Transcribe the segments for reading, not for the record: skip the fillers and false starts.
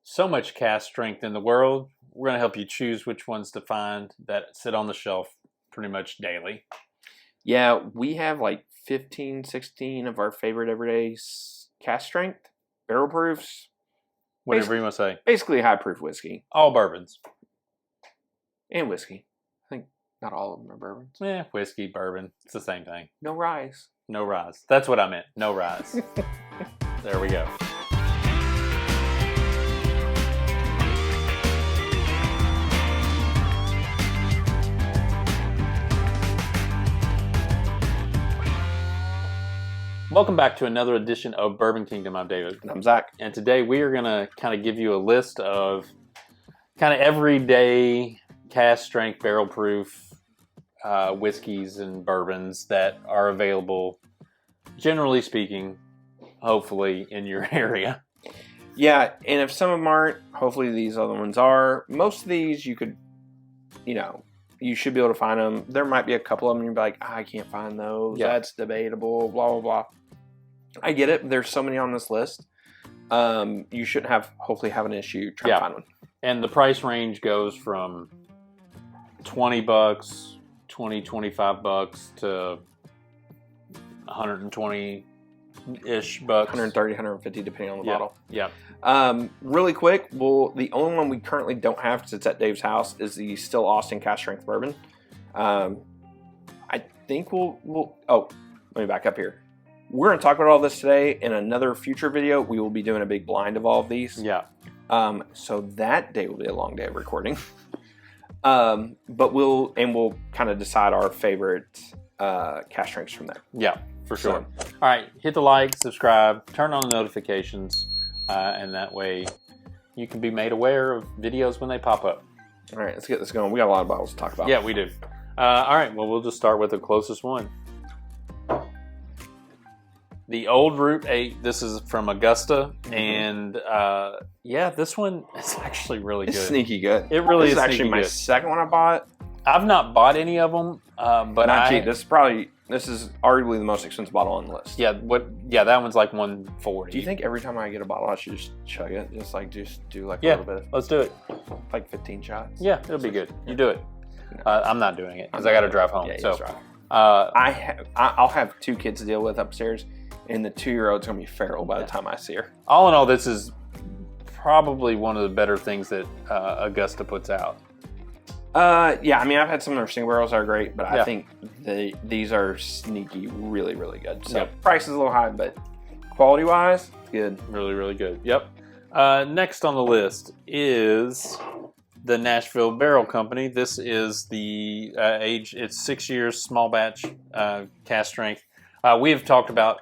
so much cask strength in the world. We're going to help you choose which ones to find that sit on the shelf pretty much daily. Yeah, we have like 15, 16 of our favorite everyday cask strength, barrel proofs. Whatever you want to say. Basically high proof whiskey. All bourbons. And whiskey. I think not all of them are bourbons. Yeah, whiskey, bourbon. It's the same thing. No rye. No rye. That's what I meant. No rye. There we go. Welcome back to another edition of Bourbon Kingdom. I'm David. And I'm Zach. And today we are going to kind of give you a list of kind of everyday cask strength barrel proof whiskeys and bourbons that are available, generally speaking, hopefully in your area. Yeah, and if some of them aren't, hopefully these other ones are. Most of these you could, you should be able to find them. There might be a couple of them you'd be like, I can't find those. Yeah. That's debatable, blah, blah, blah. I get it. There's so many on this list. You shouldn't hopefully have an issue trying to find one. And the price range goes from $20, $20, $25 to $120-ish bucks. 130, 150 depending on the bottle. Yeah. Really quick, the only one we currently don't have because it's at Dave's house is the Still Austin Cask Strength Bourbon. I think we'll let me back up here. We're going to talk about all this today. In another future video, we will be doing a big blind of all of these. Yeah. So that day will be a long day of recording. But we'll kind of decide our favorite cask strengths from there. Yeah, for sure. So, all right, hit the like, subscribe, turn on the notifications, and that way you can be made aware of videos when they pop up. All right, let's get this going. We got a lot of bottles to talk about. Yeah, we do. All right, well, we'll just start with the closest one. The Old Route 8, this is from Augusta, and this one is actually really good. It's sneaky good. It really is actually my second one I bought. I've not bought any of them, but not cheap. This is arguably the most expensive bottle on the list. Yeah, that one's like $140. Do you think every time I get a bottle, I should just chug it? Just do like a little bit. Let's do it. Like 15 shots. Yeah, it'll be good. You do it. I'm not doing it because I got to drive home. Yeah, so drive. I'll have two kids to deal with upstairs. And the 2-year-old's going to be feral by the time I see her. All in all, this is probably one of the better things that Augusta puts out. Yeah, I mean, I've had some of their single barrels that are great, but I think these are sneaky, really, really good. So price is a little high, but quality-wise, it's good. Really, really good. Yep. Next on the list is the Nashville Barrel Company. This is the age, it's 6 years, small batch, cask strength. We have talked about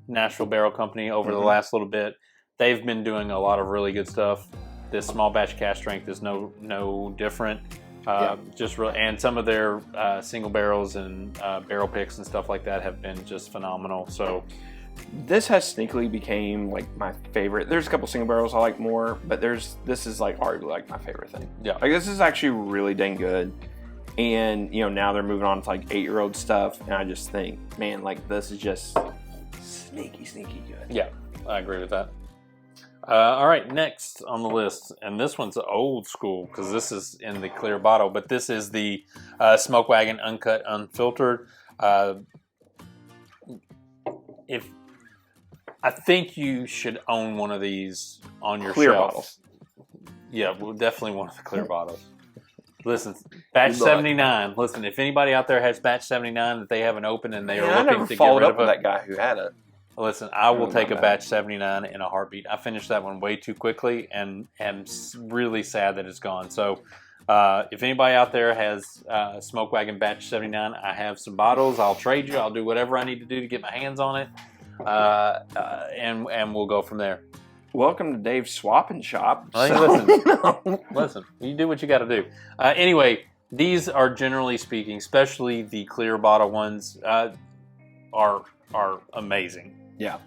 Nashville Barrel Company over the last little bit. They've been doing a lot of really good stuff. This small batch cask strength is no different. Just really, and some of their single barrels and barrel picks and stuff like that have been just phenomenal. So this has sneakily became like my favorite. There's a couple single barrels I like more, but this is like arguably like my favorite thing. Yeah, like this is actually really dang good. And now they're moving on to like 8-year-old stuff, and I just think, man, like this is just sneaky good. Yeah, I agree with that. All right, next on the list, and this one's old school because this is in the clear bottle, but this is the Smoke Wagon Uncut Unfiltered. I think you should own one of these on your clear shelf. Bottles. Yeah, well, definitely one of the clear bottles. Listen, batch 79. Listen, if anybody out there has batch 79 that they haven't opened and they are looking to get rid of it, that guy who had it. Listen, I will take a batch 79 in a heartbeat. I finished that one way too quickly and am really sad that it's gone. So if anybody out there has Smoke Wagon batch 79, I have some bottles. I'll trade you. I'll do whatever I need to do to get my hands on it, and we'll go from there. Welcome to Dave's Swap and Shop. Listen, you do what you got to do. Anyway, these are generally speaking, especially the clear bottle ones, are amazing. Yeah,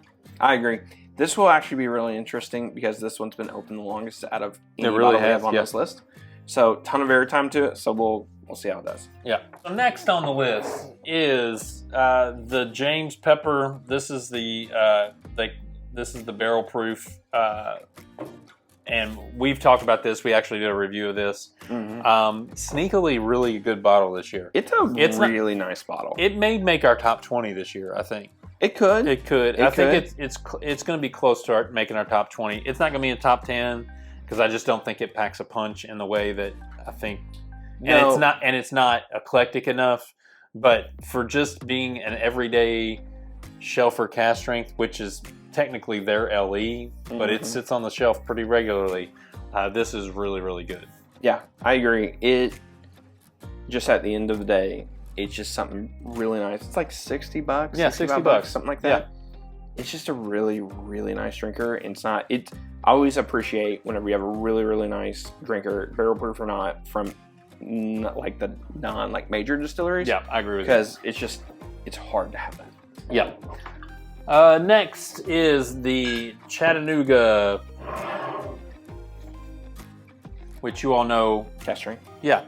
I agree. This will actually be really interesting because this one's been open the longest out of any bottle we have on this list. So, ton of airtime to it. So we'll see how it does. Yeah. So next on the list is the James Pepper. This is the barrel proof, and and we've talked about this. We actually did a review of this. Mm-hmm. Sneakily, really good bottle this year. It's really nice bottle. It may make our top 20 this year, I think. It could. It could. I think it's going to be close to making our top 20. It's not going to be in top 10 because I just don't think it packs a punch in the way that I think. And it's not eclectic enough. But for just being an everyday shelfer cast strength, which is technically their LE, but it sits on the shelf pretty regularly, this is really, really good. Yeah, I agree. It just at the end of the day, it's just something really nice. It's like $60. Yeah, $60, something like that. Yeah. It's just a really, really nice drinker. And I always appreciate whenever you have a really, really nice drinker, barrel proof or not, from like the major distilleries. Yeah, I agree with you. Because it's hard to have that. Yeah. Next is the Chattanooga, which you all know. Cast strength. Yeah.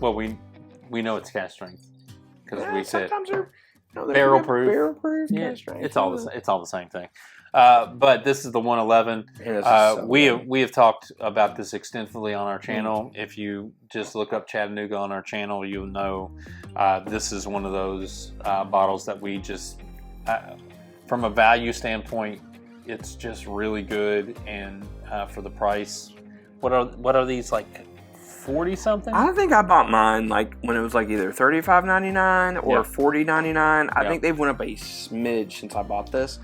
Well, we know it's cast strength because we said sometimes they're barrel proof. Barrel proof. Yeah, cast strength. it's all the same thing. But this is the 111. We have talked about this extensively on our channel. If you just look up Chattanooga on our channel, you'll know this is one of those bottles that we just, from a value standpoint, it's just really good. And for the price, what are these, like 40 something? I think I bought mine like when it was like either $35.99 or $40.99. I think they've went up a smidge since I bought this.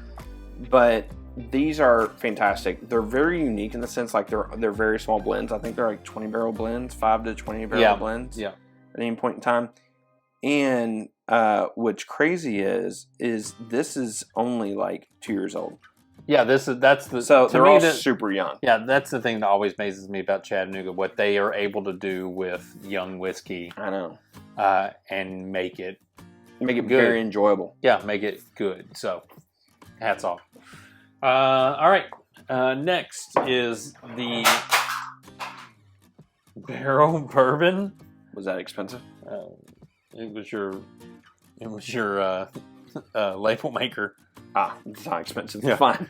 But these are fantastic. They're very unique in the sense like they're very small blends. I think they're like 20 barrel blends, 5 to 20 barrel blends. Yeah. At any point in time. And what's crazy is this is only like 2 years old. Yeah, that's the so they're all super young. Yeah, that's the thing that always amazes me about Chattanooga, what they are able to do with young whiskey. I know. And make it good. Very enjoyable. Yeah, make it good. So hats off. All right. Next is the Barrel Bourbon. Was that expensive? It was your label maker. It's not expensive. Yeah. Fine.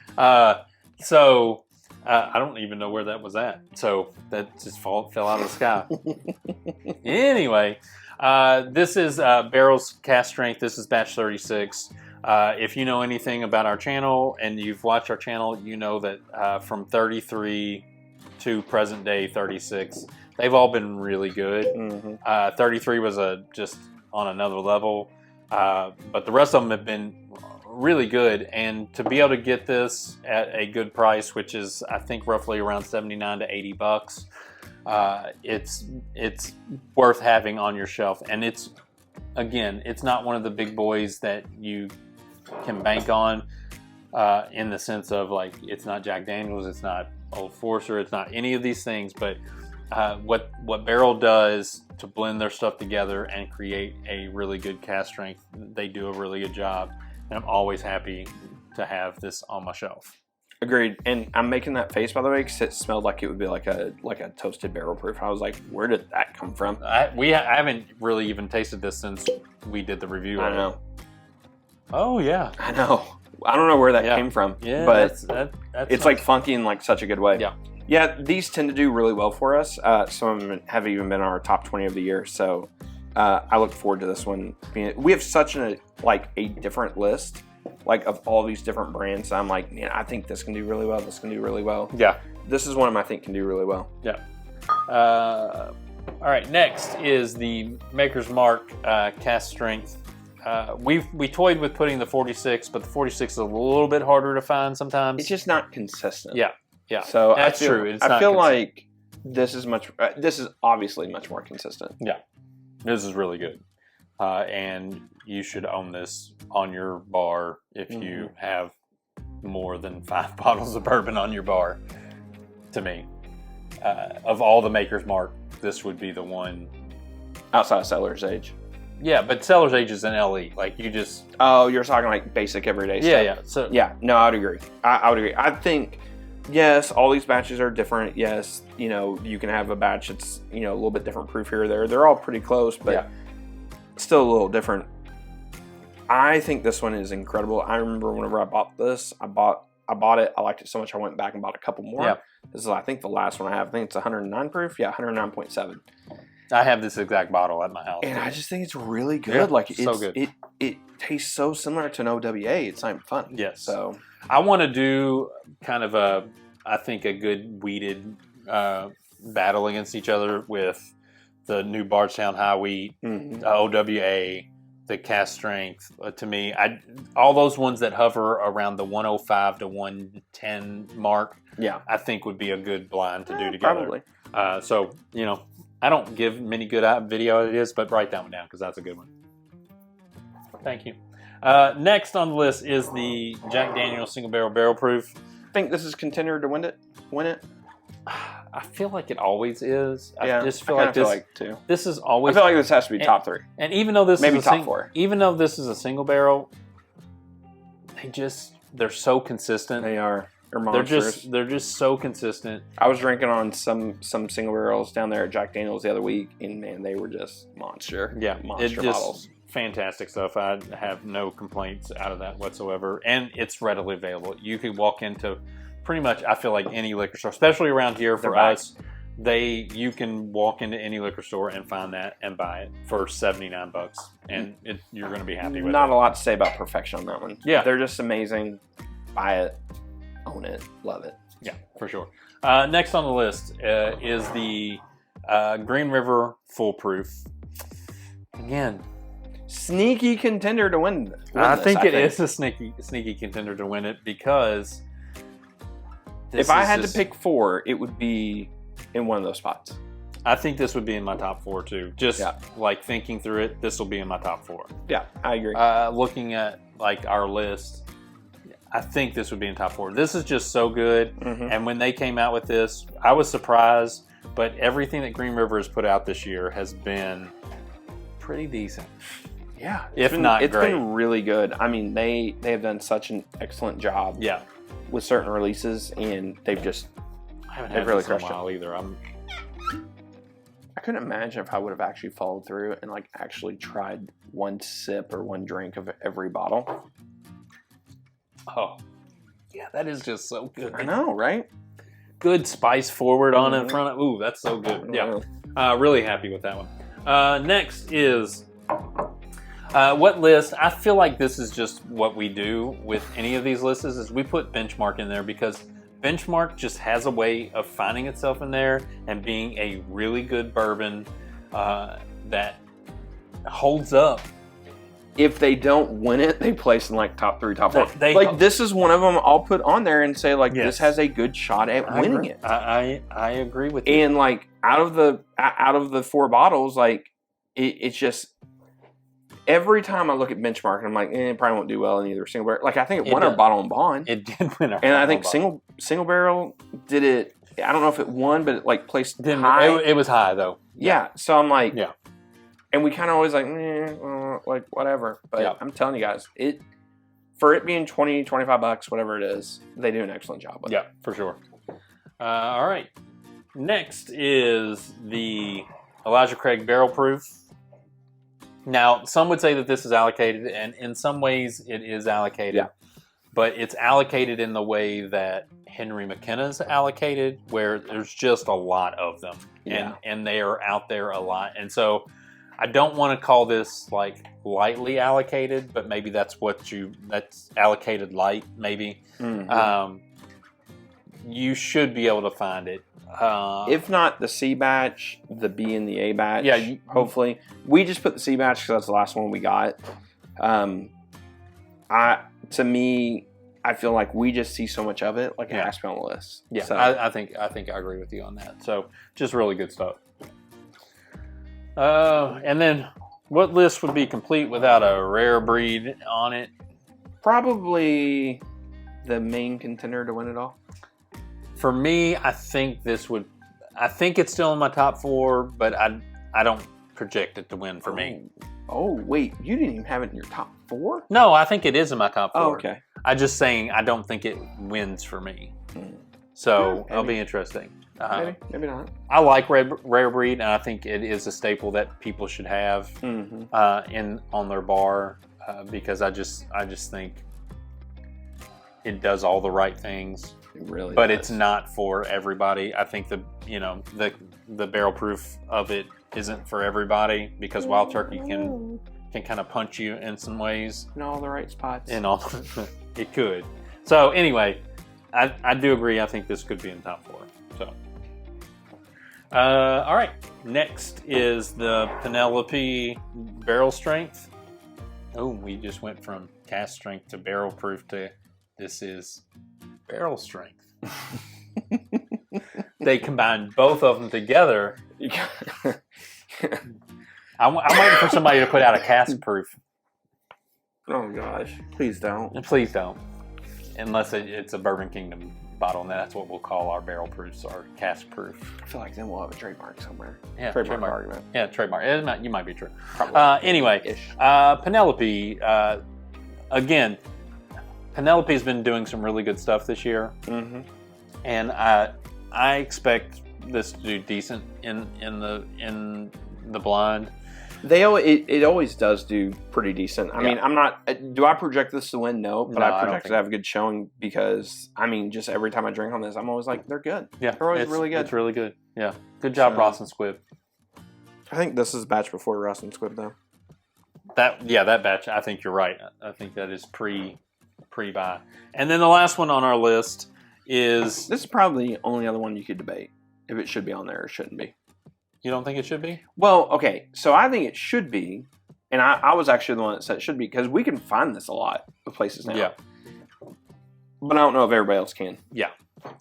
So I don't even know where that was at. So that just fell out of the sky. Anyway, this is Barrel's Cast Strength. This is batch 36. If you know anything about our channel and you've watched our channel, you know that from 33 to present day 36, they've all been really good. 33 was just on another level, but the rest of them have been really good. And to be able to get this at a good price, which is I think roughly around $79 to $80, it's worth having on your shelf. And it's not one of the big boys that you can bank on in the sense of like it's not Jack Daniels, it's not Old Forester, it's not any of these things, but what Barrel does to blend their stuff together and create a really good cast strength, they do a really good job, and I'm always happy to have this on my shelf. Agreed. And I'm making that face, by the way, because it smelled like it would be like a toasted barrel proof. I was like, where did that come from? I haven't really even tasted this since we did the review. I know. Oh yeah, I know. I don't know where that came from. Yeah, but that's it's nice. like funky in like such a good way. Yeah. Yeah, these tend to do really well for us. Some of them have even been our top 20 of the year. So I look forward to this one. We have such a different list, like of all these different brands. I'm like, man, I think this can do really well. This can do really well. Yeah. This is one of them I think can do really well. Yeah. All right. Next is the Maker's Mark Cast Strength. We toyed with putting the 46, but the 46 is a little bit harder to find sometimes. It's just not consistent. Yeah. Yeah, so that's true. I feel like this is obviously much more consistent. Yeah, this is really good, and you should own this on your bar if you have more than 5 bottles of bourbon on your bar. To me, of all the Maker's Mark, this would be the one outside of Cellar's Age. Yeah, but Cellar's Age is an LE. Like you just you're talking like basic everyday stuff. Yeah. So no, I would agree. I would agree. I think. Yes, all these batches are different. Yes, you can have a batch that's, a little bit different proof here or there. They're all pretty close, but still a little different. I think this one is incredible. I remember whenever I bought this, I bought it. I liked it so much I went back and bought a couple more. Yeah. This is, I think, the last one I have. I think it's 109 proof. Yeah, 109.7. I have this exact bottle at my house. And I just think it's really good. Yeah, like it's so good. It tastes so similar to an OWA. It's not even funny. Yes. So I want to do kind of a good weeded battle against each other with the new Bardstown High Wheat, OWA, the Cask Strength. To me, all those ones that hover around the 105 to 110 mark, yeah, I think would be a good blind to do together. Probably. So, I don't give many good video ideas, but write that one down because that's a good one. Thank you. Next on the list is the Jack Daniel's Single Barrel Proof. Think this is contender to win it? I feel like it always is. Yeah, I just feel like too. This is always. I feel like this has to be top 3. And even though this maybe is top 4, even though this is a single barrel, they're so consistent. They are. They're monsters. They're just so consistent. I was drinking on some single barrels down there at Jack Daniel's the other week, and man, they were just monster. Yeah, monster bottles. Fantastic stuff. I have no complaints out of that whatsoever, and it's readily available. You can walk into pretty much, I feel like, any liquor store, especially around here for us. You can walk into any liquor store and find that and buy it for $79, and you're going to be happy with it. Not a lot to say about perfection on that one. Yeah, they're just amazing. Buy it, own it, love it. Yeah, for sure. Next on the list is the Green River Full Proof. Again, sneaky contender to win. I think it is a sneaky contender to win it because if I had to pick 4, it would be in one of those spots. I think this would be in my top 4 too. Just like thinking through it, this will be in my top 4. Yeah, I agree. Looking at like our list, I think this would be in top 4. This is just so good. And when they came out with this, I was surprised. But everything that Green River has put out this year has been pretty decent. Yeah, it's been really good. I mean, they have done such an excellent job. Yeah, with certain releases, and they've really crushed it. Either. I couldn't imagine if I would have actually followed through and like actually tried one sip or one drink of every bottle. Oh, yeah, that is just so good. I know, right? Good spice forward on it in front of. Ooh, that's so good. Yeah, really happy with that one. Next is what list? I feel like this is just what we do with any of these lists is we put Benchmark in there because Benchmark just has a way of finding itself in there and being a really good bourbon that holds up. If they don't win it, they place in like top 3, top 4. This is one of them I'll put on there and say like this has a good shot at winning it. I agree with you. And like out of the 4 bottles, like it's just every time I look at Benchmark, I'm like, it probably won't do well in either single barrel. Like I think it won our bottle and bond. It did win our and I think single barrel did it. I don't know if it won, but it like placed high. It was high though. Yeah. So I'm like, and we kind of always like, like whatever. But I'm telling you guys, for it being $20-$25, whatever it is, they do an excellent job with it. Yeah, for sure. All right. Next is the Elijah Craig Barrel Proof. Now, some would say that this is allocated, and in some ways it is allocated, but it's allocated in the way that Henry McKenna's allocated, where there's just a lot of them, and they are out there a lot. And so I don't want to call this like lightly allocated, but maybe that's that's allocated light, maybe. You should be able to find it. If not the C batch, the B and the A batch. Yeah, hopefully. We just put the C batch because that's the last one we got. To me, I feel like we just see so much of it, like it has to be on the list. Yeah, so. I think I agree with you on that. So just really good stuff. And then what list would be complete without a rare breed on it? Probably the main contender to win it all. For me, I think it's still in my top 4, but I don't project it to win for me. Oh, wait, you didn't even have it in your top 4? No, I think it is in my top 4. Oh, okay. I'm just saying I don't think it wins for me. So it'll be interesting. Maybe not. I like rare breed, and I think it is a staple that people should have on their bar because I just think it does all the right things. It really but does. it's not for everybody. I think the barrel proof of it isn't for everybody because Wild Turkey can kind of punch you in some ways. In all the right spots. In all, it could. So anyway, I do agree. I think this could be in top 4. So, all right. Next is the Penelope barrel strength. Oh, we just went from cask strength to barrel proof to this is barrel strength. They combined both of them together. I'm waiting for somebody to put out a cask proof. Oh gosh, please don't. And please don't. Unless it's a Bourbon Kingdom bottle, and that's what we'll call our barrel proofs, our cask proof. I feel like then we'll have a trademark somewhere. Yeah, trademark argument. Yeah, trademark. You might be true. Probably. Anyway, Penelope. Again, Penelope's been doing some really good stuff this year, and I expect this to do decent in the blind. It always does do pretty decent. I mean, I'm not. Do I project this to win? No, but I project to have a good showing because I mean, just every time I drink on this, I'm always like, they're good. Yeah, they're always really good. It's really good. Yeah, good job, Ross and Squibb. I think this is a batch before Ross and Squibb, though. That batch. I think you're right. I think that is pre-buy. And then the last one on our list is this is probably the only other one you could debate if it should be on there or shouldn't be. You don't think it should be? Well, okay, so I think it should be, and I was actually the one that said it should be because we can find this a lot of places now. Yeah. But I don't know if everybody else can. Yeah.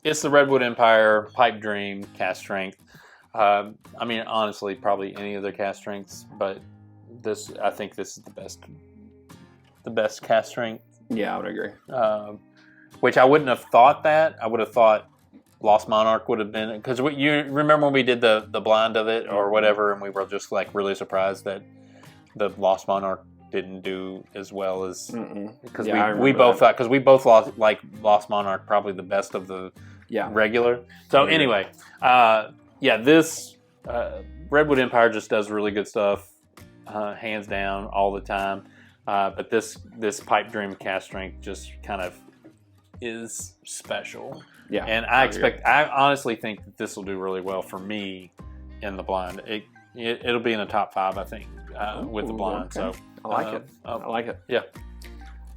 It's the Redwood Empire Pipe Dream cask strength. I mean, honestly, probably any of their cask strengths, but I think this is the best cask strength. Yeah, I would agree. Which I wouldn't have thought that. I would have thought Lost Monarch would have been, because you remember when we did the blind of it or whatever, and we were just like really surprised that the Lost Monarch didn't do as well as because we both thought we both like Lost Monarch probably the best of the regular. So anyway, this Redwood Empire just does really good stuff, hands down all the time. But this Pipe Dream cask strength just kind of is special. Yeah, and I honestly think that this will do really well for me in the blind. It'll be in the top 5, I think, with the blind. Okay. So I like it. I like it. Yeah.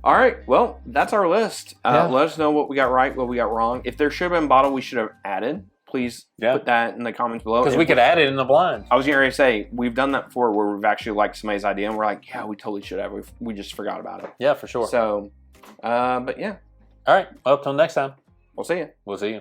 All right. Well, that's our list. Let us know what we got right, what we got wrong. If there should have been a bottle we should have added, please put that in the comments below. Because we could add it in the blind. I was going to say, we've done that before where we've actually liked somebody's idea and we're like, yeah, we totally should have. We just forgot about it. Yeah, for sure. So, but yeah. All right. Well, till next time. We'll see you. We'll see you.